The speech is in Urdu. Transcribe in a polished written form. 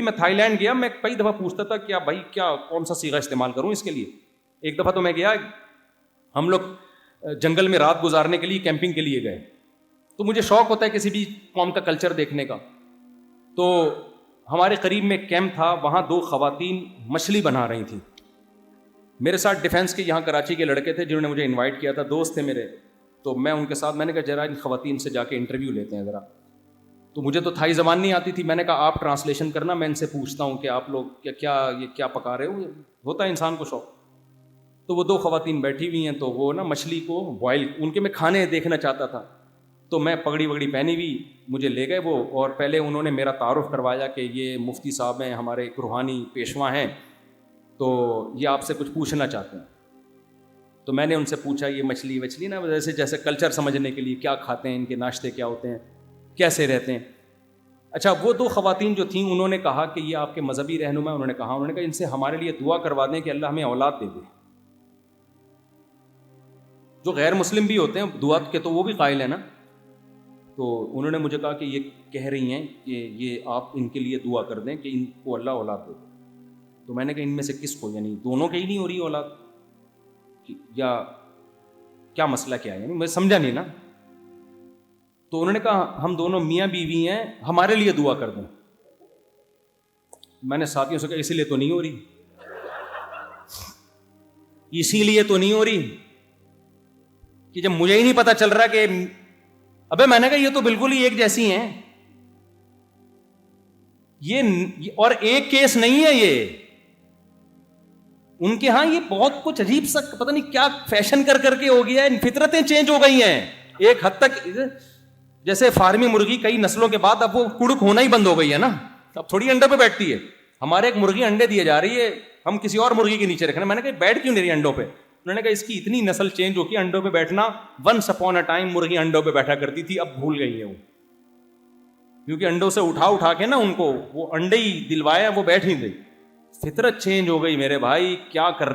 میں تھائی لینڈ گیا, میں کئی دفعہ پوچھتا تھا کیا بھائی کیا کون سا صیغہ استعمال کروں اس کے لیے. ایک دفعہ تو میں گیا, ہم لوگ جنگل میں رات گزارنے کے لیے کیمپنگ کے لیے گئے, تو مجھے شوق ہوتا ہے کسی بھی قوم کا کلچر دیکھنے کا. تو ہمارے قریب میں کیمپ تھا, وہاں 2 خواتین مچھلی بنا رہی تھیں. میرے ساتھ ڈیفینس کے یہاں کراچی کے لڑکے تھے جنہوں نے مجھے انوائٹ کیا تھا, دوست تھے میرے. تو میں ان کے ساتھ, میں نے کہا ذرا ان خواتین سے جا کے انٹرویو لیتے ہیں ذرا. تو مجھے تو تھائی زبان نہیں آتی تھی, میں نے کہا آپ ٹرانسلیشن کرنا, میں ان سے پوچھتا ہوں کہ آپ لوگ یہ کیا پکا رہے ہو, ہوتا ہے انسان کو شوق. تو وہ 2 خواتین بیٹھی ہوئی ہیں, تو وہ نا مچھلی کو بوائل, ان کے میں کھانے دیکھنا چاہتا تھا. تو میں پگڑی وگڑی پہنی ہوئی, مجھے لے گئے وہ, اور پہلے انہوں نے میرا تعارف کروایا کہ یہ مفتی صاحب ہیں, ہمارے ایک روحانی پیشوا ہیں, تو یہ آپ سے کچھ پوچھنا چاہتے ہیں. تو میں نے ان سے پوچھا یہ مچھلی نا جیسے کلچر سمجھنے کے لیے, کیا کھاتے ہیں, ان کے ناشتے کیا ہوتے ہیں, کیسے رہتے ہیں. اچھا, وہ 2 خواتین جو تھیں انہوں نے کہا کہ یہ آپ کے مذہبی رہنما, انہوں نے کہا ان سے ہمارے لیے دعا کروا دیں کہ اللہ ہمیں اولاد دے دے. جو غیر مسلم بھی ہوتے ہیں دعا کے تو وہ بھی قائل ہیں نا. تو انہوں نے مجھے کہا کہ یہ کہہ رہی ہیں کہ یہ آپ ان کے لیے دعا کر دیں کہ ان کو اللہ اولاد دے دے. تو میں نے کہا ان میں سے کس کو, یعنی دونوں کے ہی نہیں ہو رہی اولاد, یا کیا مسئلہ کیا ہے, یعنی میں سمجھا نہیں نا. تو انہوں نے کہا ہم دونوں میاں بیوی ہیں, ہمارے لیے دعا کر دیں. میں نے ساتھیوں سے کہا اسی لیے تو نہیں ہو رہی, اسی لیے تو نہیں ہو رہی کہ جب مجھے ہی نہیں پتا چل رہا کہ ابے, میں نے کہا یہ تو بالکل ہی ایک جیسی ہیں, یہ اور ایک کیس نہیں ہے یہ, ان کے ہاں یہ بہت کچھ عجیب سا پتہ نہیں کیا فیشن کر کے ہو گیا ہے, فطرتیں چینج ہو گئی ہیں ایک حد تک. جیسے فارمی مرغی کئی نسلوں کے بعد اب وہ کڑک ہونا ہی بند ہو گئی ہے نا, اب تھوڑی انڈے پہ بیٹھتی ہے. ہمارے ایک مرغی انڈے دیے جا رہی ہے, ہم کسی اور مرغی کے نیچے رکھنا. میں نے کہا بیٹھ کیوں نہیں رہی انڈوں پہ, انہوں نے کہا اس کی اتنی نسل چینج ہو کے انڈوں پہ بیٹھنا, ونس اپون اے ٹائم مرغی انڈوں پہ بیٹھا کرتی تھی, اب بھول گئی ہے وہ, کیونکہ انڈوں سے اٹھا کے نا ان کو وہ انڈے ہی دلوایا, وہ بیٹھ نہیں گئی. فطرت چینج ہو گئی میرے بھائی, کیا کر رہے